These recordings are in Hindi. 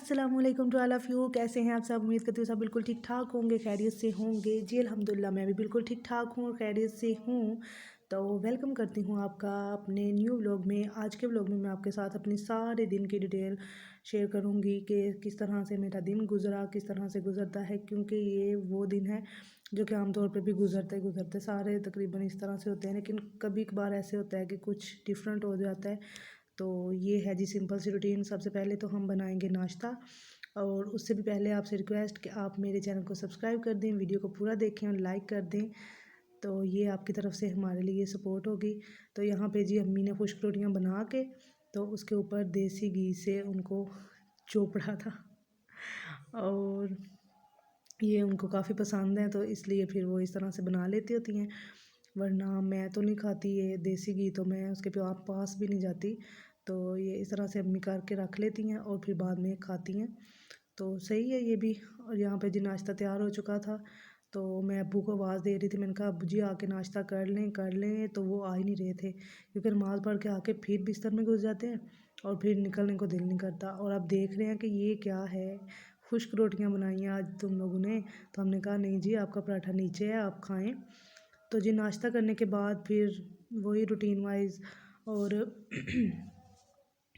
अस्सलामुअलैकुम टू ऑल ऑफ़ यू। कैसे हैं आप सब? उम्मीद करती हूँ सब बिल्कुल ठीक ठाक होंगे, खैरियत से होंगे। जी अल्हम्दुलिल्लाह मैं भी बिल्कुल ठीक ठाक हूँ और खैरियत से हूँ। तो वेलकम करती हूँ आपका अपने न्यू व्लॉग में। आज के व्लॉग में मैं आपके साथ अपनी सारे दिन की डिटेल शेयर करूँगी कि किस तरह से मेरा दिन गुजरा, किस तरह से गुजरता है, क्योंकि ये वो दिन है जो कि आमतौर पर भी गुजरते गुजरते सारे तकरीबन इस तरह से होते हैं, लेकिन कभी कभार ऐसे होता है कि कुछ डिफरेंट हो जाता है। तो ये है जी सिंपल सी रूटीन। सबसे पहले तो हम बनाएंगे नाश्ता, और उससे भी पहले आपसे रिक्वेस्ट कि आप मेरे चैनल को सब्सक्राइब कर दें, वीडियो को पूरा देखें और लाइक कर दें। तो ये आपकी तरफ से हमारे लिए सपोर्ट होगी। तो यहाँ पे जी अम्मी ने खुश्क रोटियाँ बना के तो उसके ऊपर देसी घी से उनको चोपड़ा था, और ये उनको काफ़ी पसंद है, तो इसलिए फिर वो इस तरह से बना लेती होती हैं। वरना मैं तो नहीं खाती ये देसी घी, तो मैं उसके पास भी नहीं जाती। तो ये इस तरह से अम्मी करके रख लेती हैं और फिर बाद में खाती हैं। तो सही है ये भी। और यहाँ पे जी नाश्ता तैयार हो चुका था, तो मैं अब्बू को आवाज़ दे रही थी। मैंने कहा अब्बू जी आके नाश्ता कर लें, तो वो आ ही नहीं रहे थे, क्योंकि नमाज़ पढ़ के आके फिर बिस्तर में घुस जाते हैं और फिर निकलने को दिल नहीं करता। और आप देख रहे हैं कि ये क्या है, खुश्क रोटियाँ बनाई हैं आज तुम लोगों ने। तो हमने कहा नहीं जी, आपका पराठा नीचे है, आप खाएं। तो जी नाश्ता करने के बाद फिर वही रूटीन वाइज, और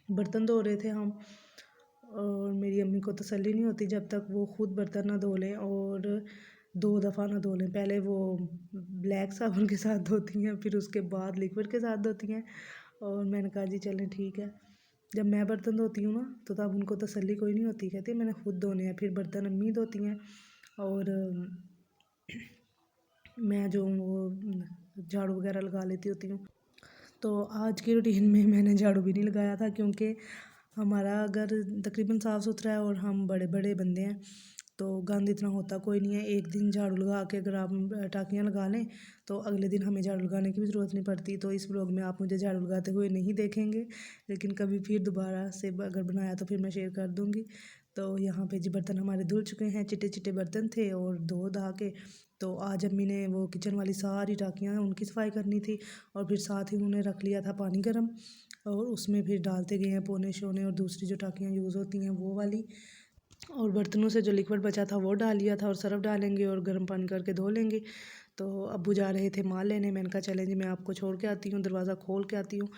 बर्तन धो रहे थे हम। और मेरी अम्मी को तसल्ली नहीं होती जब तक वो ख़ुद बर्तन ना धो लें, और 2 दफ़ा ना धो लें। पहले वो ब्लैक साबुन के साथ धोती हैं, फिर उसके बाद लिक्विड के साथ धोती हैं। और मैंने कहा जी चलें ठीक है। जब मैं बर्तन धोती हूँ ना, तो तब उनको तसल्ली कोई नहीं होती, कहती है मैंने खुद धोने हैं। फिर बर्तन अम्मी धोती हैं, और मैं जो हूँ वो झाड़ू वगैरह लगा लेती होती हूँ। तो आज की रूटीन में मैंने झाड़ू भी नहीं लगाया था, क्योंकि हमारा घर तकरीबन साफ़ सुथरा है और हम बड़े बड़े बंदे हैं, तो गंद इतना होता कोई नहीं है। एक दिन झाड़ू लगा के अगर आप टाँकियाँ लगा लें, तो अगले दिन हमें झाड़ू लगाने की भी ज़रूरत नहीं पड़ती। तो इस व्लॉग में आप मुझे झाड़ू लगाते हुए नहीं देखेंगे, लेकिन कभी फिर दोबारा से अगर बनाया तो फिर मैं शेयर कर दूँगी। तो यहाँ पे जी बर्तन हमारे धुल चुके हैं, चिट्टे चिट्टे बर्तन थे और धो धा के। तो आज अम्मी ने वो किचन वाली सारी टाँकियाँ हैं उनकी सफाई करनी थी, और फिर साथ ही उन्होंने रख लिया था पानी गर्म, और उसमें फिर डालते गए हैं पोने शोने, और दूसरी जो टाँकियाँ यूज़ होती हैं वो वाली। और बर्तनों से जो लिक्विड बचा था वो डाल लिया था, और सर्फ़ डालेंगे और गर्म पानी करके धो लेंगे। तो अब्बू जा रहे थे माल लेने, मैंने कहा चलें जी मैं आपको छोड़ के आती हूँ, दरवाज़ा खोल के आती हूँ।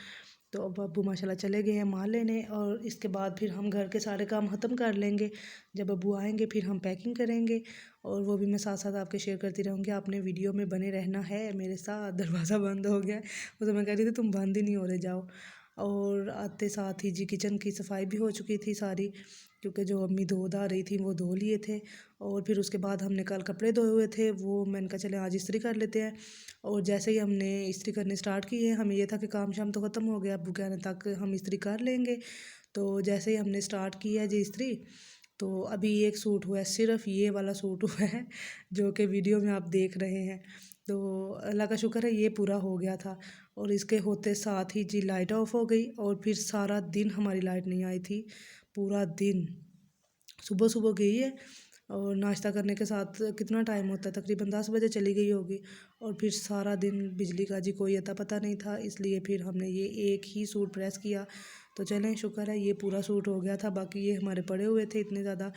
तो अब अब्बू माशाल्लाह चले गए हैं माल लेने, और इसके बाद फिर हम घर के सारे काम ख़त्म कर लेंगे। जब अब्बू आएंगे फिर हम पैकिंग करेंगे, और वो भी मैं साथ साथ आपके शेयर करती रहूँगी। आपने वीडियो में बने रहना है मेरे साथ। दरवाज़ा बंद हो गया है, वो तो मैं कह रही थी तुम बंद ही नहीं हो रहे, जाओ। और आते साथ ही जी किचन की सफाई भी हो चुकी थी सारी, क्योंकि जो अम्मी धो धा रही थी वो धो लिए थे। और फिर उसके बाद हमने कल कपड़े धोए हुए थे, वो मैंने कहा चले आज इस्त्री कर लेते हैं। और जैसे ही हमने इस्त्री करने स्टार्ट की है, हमें ये था कि काम शाम तो ख़त्म हो गया, अब्बू के आने तक हम इस्त्री कर लेंगे। तो जैसे ही हमने स्टार्ट की है जी इस्त्री, तो अभी एक सूट हुआ है, सिर्फ ये वाला सूट हुआ है जो कि वीडियो में आप देख रहे हैं। तो अल्लाह का शुक्र है ये पूरा हो गया था। और इसके होते साथ ही जी लाइट ऑफ हो गई, और फिर सारा दिन हमारी लाइट नहीं आई थी, पूरा दिन। सुबह सुबह गई है, और नाश्ता करने के साथ कितना टाइम होता है, तकरीबन 10 बजे चली गई होगी। और फिर सारा दिन बिजली का जी कोई अता पता नहीं था, इसलिए फिर हमने ये एक ही सूट प्रेस किया। तो चलें शुक्र है ये पूरा सूट हो गया था, बाकी ये हमारे पड़े हुए थे इतने ज़्यादा।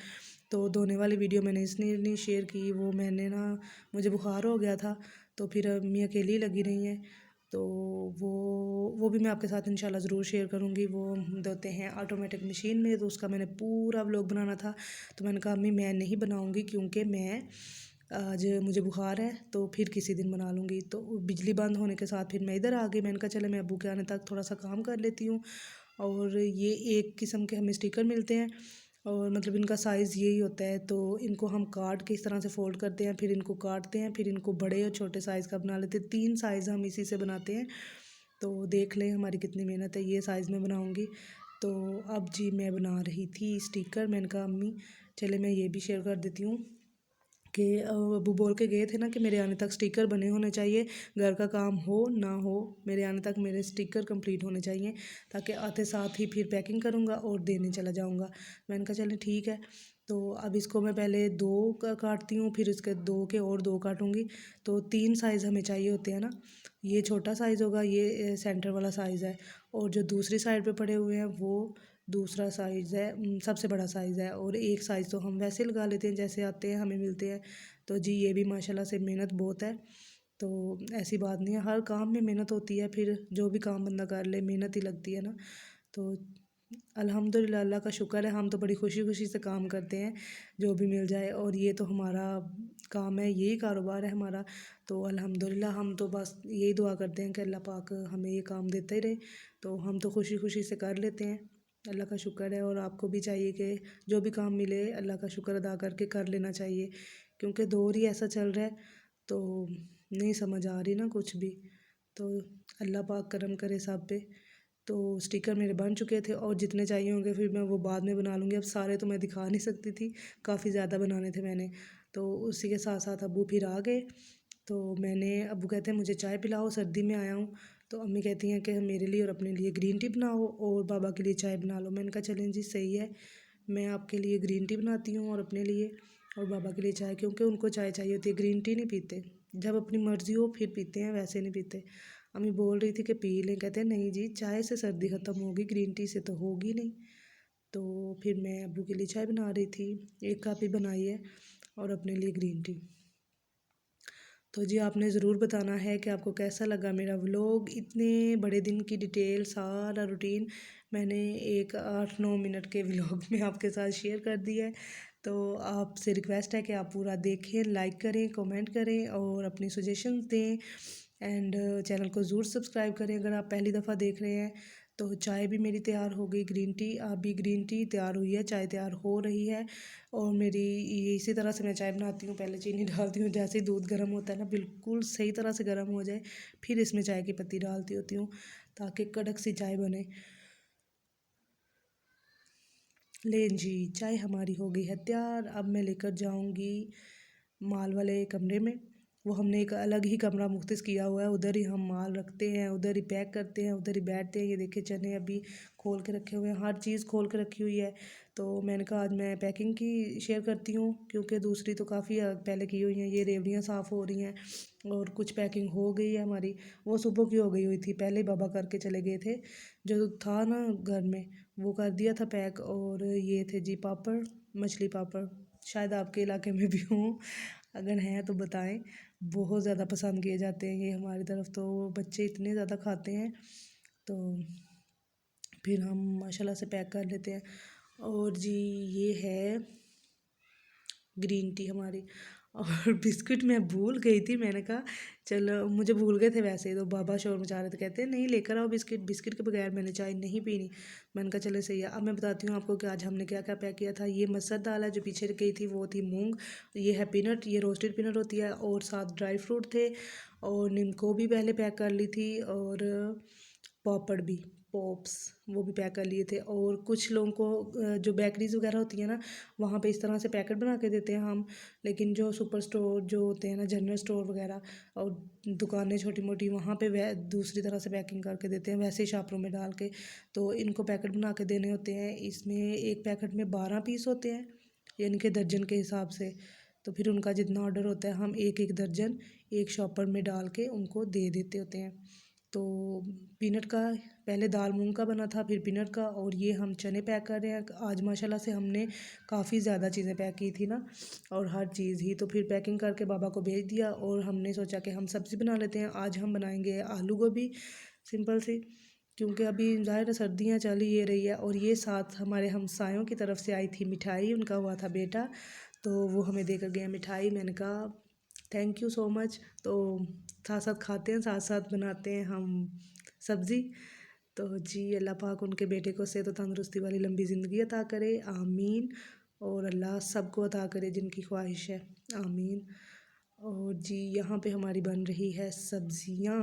तो धोने वाली वीडियो मैंने इसलिए नहीं शेयर की, वो मैंने ना मुझे बुखार हो गया था, तो फिर अम्मी अकेली लगी रही हैं। तो वो भी मैं आपके साथ इंशाल्लाह ज़रूर शेयर करूँगी। वो हम धोते हैं ऑटोमेटिक मशीन में, तो उसका मैंने पूरा व्लॉग बनाना था। तो मैंने कहा अम्मी मैं नहीं बनाऊँगी, क्योंकि मैं आज मुझे बुखार है, तो फिर किसी दिन बना लूँगी। तो बिजली बंद होने के साथ फिर मैं इधर आ गई। मैंने कहा चले मैं अब्बू के आने तक थोड़ा सा काम कर लेती हूँ। और ये एक किस्म के हमें स्टिकर मिलते हैं, और मतलब इनका साइज़ यही होता है। तो इनको हम काट के इस तरह से फ़ोल्ड करते हैं, फिर इनको काटते हैं, फिर इनको बड़े और छोटे साइज़ का बना लेते हैं। 3 साइज़ हम इसी से बनाते हैं। तो देख लें हमारी कितनी मेहनत है, ये साइज़ में बनाऊँगी। तो अब जी मैं बना रही थी स्टिकर। मैंने कहा अम्मी चले मैं ये भी शेयर कर देती हूँ कि अब्बू बोल के गए थे ना कि मेरे आने तक स्टिकर बने होने चाहिए, घर का काम हो ना हो, मेरे आने तक मेरे स्टिकर कंप्लीट होने चाहिए, ताकि आते साथ ही फिर पैकिंग करूँगा और देने चला जाऊँगा। मैंने कहा चलें ठीक है। तो अब इसको मैं पहले 2 काटती हूँ, फिर इसके 2 के और 2 काटूँगी। तो 3 साइज़ हमें चाहिए होते हैं ना, ये छोटा साइज़ होगा, ये सेंटर वाला साइज़ है, और जो दूसरी साइड पे पड़े हुए हैं वो दूसरा साइज़ है सबसे बड़ा साइज़ है, और एक साइज़ तो हम वैसे लगा लेते हैं जैसे आते हैं हमें मिलते हैं। तो जी ये भी माशाल्लाह से मेहनत बहुत है, तो ऐसी बात नहीं है, हर काम में मेहनत होती है, फिर जो भी काम बंदा कर ले मेहनत ही लगती है ना। तो अल्हम्दुलिल्लाह अल्लाह का शुक्र है, हम तो बड़ी खुशी खुशी से काम करते हैं जो भी मिल जाए, और ये तो हमारा काम है, यही कारोबार है हमारा। तो अल्हम्दुलिल्लाह हम तो बस यही दुआ करते हैं कि अल्लाह पाक हमें ये काम देते ही रहे, तो हम तो खुशी खुशी से कर लेते हैं। अल्लाह का शुक्र है, और आपको भी चाहिए कि जो भी काम मिले अल्लाह का शुक्र अदा करके कर लेना चाहिए, क्योंकि दौर ही ऐसा चल रहा है, तो नहीं समझ आ रही ना कुछ भी। तो अल्लाह पाक करम करे सब पे। तो स्टिकर मेरे बन चुके थे, और जितने चाहिए होंगे फिर मैं वो बाद में बना लूँगी, अब सारे तो मैं दिखा नहीं सकती थी, काफ़ी ज़्यादा बनाने थे मैंने। तो उसी के साथ साथ अब्बू फिर आ गए, तो मैंने अब्बू कहते हैं मुझे चाय पिलाओ, सर्दी में आया हूँ। तो अम्मी कहती हैं कि मेरे लिए और अपने लिए ग्रीन टी बनाओ और बाबा के लिए चाय बना लो। मैंने कहा चलें जी सही है, मैं आपके लिए ग्रीन टी बनाती हूँ और अपने लिए, और बाबा के लिए चाय, क्योंकि उनको चाय चाहिए होती है, ग्रीन टी नहीं पीते, जब अपनी मर्ज़ी हो फिर पीते हैं, वैसे नहीं पीते। अम्मी बोल रही थी कि पी लें, कहते हैं नहीं जी चाय से सर्दी ख़त्म होगी, ग्रीन टी से तो होगी नहीं। तो फिर मैं अब्बू के लिए चाय बना रही थी, एक कप ही बनाई है, और अपने लिए ग्रीन टी। तो जी आपने ज़रूर बताना है कि आपको कैसा लगा मेरा व्लॉग, इतने बड़े दिन की डिटेल सारा रूटीन मैंने एक 8-9 मिनट के व्लॉग में आपके साथ शेयर कर दिया है। तो आपसे रिक्वेस्ट है कि आप पूरा देखें, लाइक करें, कमेंट करें और अपनी सजेशंस दें, एंड चैनल को ज़रूर सब्सक्राइब करें अगर आप पहली दफ़ा देख रहे हैं। तो चाय भी मेरी तैयार हो गई, ग्रीन टी अभी ग्रीन टी तैयार हुई है, चाय तैयार हो रही है। और मेरी ये इसी तरह से मैं चाय बनाती हूँ, पहले चीनी डालती हूँ, जैसे ही दूध गर्म होता है ना बिल्कुल सही तरह से गर्म हो जाए, फिर इसमें चाय की पत्ती डालती होती हूँ ताकि कड़क सी चाय बने। लें जी चाय हमारी हो गई है तैयार, अब मैं लेकर जाऊँगी माल वाले कमरे में। वो हमने एक अलग ही कमरा मुख्तस किया हुआ है, उधर ही हम माल रखते हैं, उधर ही पैक करते हैं, उधर ही बैठते हैं। ये देखिए चने अभी खोल के रखे हुए हैं, हर चीज़ खोल के रखी हुई है। तो मैंने कहा आज मैं पैकिंग की शेयर करती हूँ, क्योंकि दूसरी तो काफ़ी पहले की हुई हैं, ये रेवड़ियाँ साफ़ हो रही हैं, और कुछ पैकिंग हो गई है हमारी, वो सुबह की हो गई हुई थी, पहले ही बाबा करके चले गए थे, जो था ना घर में वो कर दिया था पैक। और ये थे जी पापड़, मछली पापड़, शायद आपके इलाके में भी हों, अगर हैं तो बताएं। बहुत ज़्यादा पसंद किए जाते हैं ये हमारी तरफ, तो बच्चे इतने ज़्यादा खाते हैं, तो फिर हम माशाल्लाह से पैक कर लेते हैं। और जी ये है ग्रीन टी हमारी, और बिस्किट मैं भूल गई थी, मैंने कहा चलो मुझे भूल गए थे वैसे ही, तो बाबा शोर मचा रहे थे, कहते हैं नहीं लेकर आओ बिस्किट, बिस्किट के बगैर मैंने चाय नहीं पीनी। मैंने कहा चले सही है। अब मैं बताती हूँ आपको कि आज हमने क्या क्या पैक किया था। ये मसर दाल है जो पीछे गई थी, वो थी मूंग, ये है पीनट, ये रोस्टेड पीनट होती है, और साथ ड्राई फ्रूट थे, और नीमको भी पहले पैक कर ली थी, और पापड़ भी, पॉप्स वो भी पैक कर लिए थे। और कुछ लोगों को जो बेकरीज वगैरह होती है ना वहाँ पे इस तरह से पैकेट बना के देते हैं हम, लेकिन जो सुपर स्टोर जो होते हैं ना, जनरल स्टोर वगैरह और दुकानें छोटी मोटी, वहाँ पे वह दूसरी तरह से पैकिंग करके देते हैं, वैसे ही शापरों में डाल के। तो इनको पैकेट बना के देने होते हैं, इसमें एक पैकेट में 12 पीस होते हैं, यानी कि दर्जन के हिसाब से। तो फिर उनका जितना ऑर्डर होता है हम एक एक दर्जन एक शॉपर में डाल के उनको दे देते होते हैं। तो पीनट का पहले दाल मूंग का बना था, फिर पीनट का, और ये हम चने पैक कर रहे हैं। आज माशाल्लाह से हमने काफ़ी ज़्यादा चीज़ें पैक की थी ना, और हर चीज़ ही, तो फिर पैकिंग करके बाबा को भेज दिया, और हमने सोचा कि हम सब्ज़ी बना लेते हैं। आज हम बनाएंगे आलू गोभी सिंपल सी, क्योंकि अभी ज़ाहिर है सर्दियाँ चल ही ये रही है। और ये साथ हमारे हमसायों की तरफ से आई थी मिठाई, उनका हुआ था बेटा, तो वो हमें देकर गया मिठाई। मैंने कहा थैंक यू सो मच। तो साथ साथ खाते हैं, साथ साथ बनाते हैं हम सब्ज़ी। तो जी अल्लाह पाक उनके बेटे को सेहत और तंदुरुस्ती वाली लंबी ज़िंदगी अता करे, आमीन। और अल्लाह सबको अता करे जिनकी ख्वाहिश है, आमीन। और जी यहाँ पे हमारी बन रही है सब्जियाँ,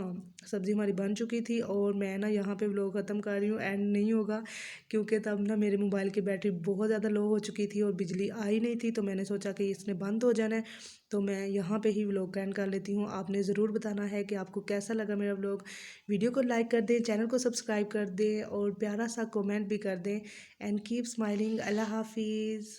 सब्ज़ी हमारी बन चुकी थी, और मैं ना यहाँ पे व्लॉग ख़त्म कर रही हूँ, एंड नहीं होगा, क्योंकि तब ना मेरे मोबाइल की बैटरी बहुत ज़्यादा लो हो चुकी थी और बिजली आई नहीं थी, तो मैंने सोचा कि इसने बंद हो जाना है, तो मैं यहाँ पे ही व्लॉग का एंड कर लेती हूँ। आपने ज़रूर बताना है कि आपको कैसा लगा मेरा व्लॉग। वीडियो को लाइक कर दें, चैनल को सब्सक्राइब कर दें, और प्यारा सा कमेंट भी कर दें, एंड कीप स्माइलिंग। अल्लाह हाफिज़।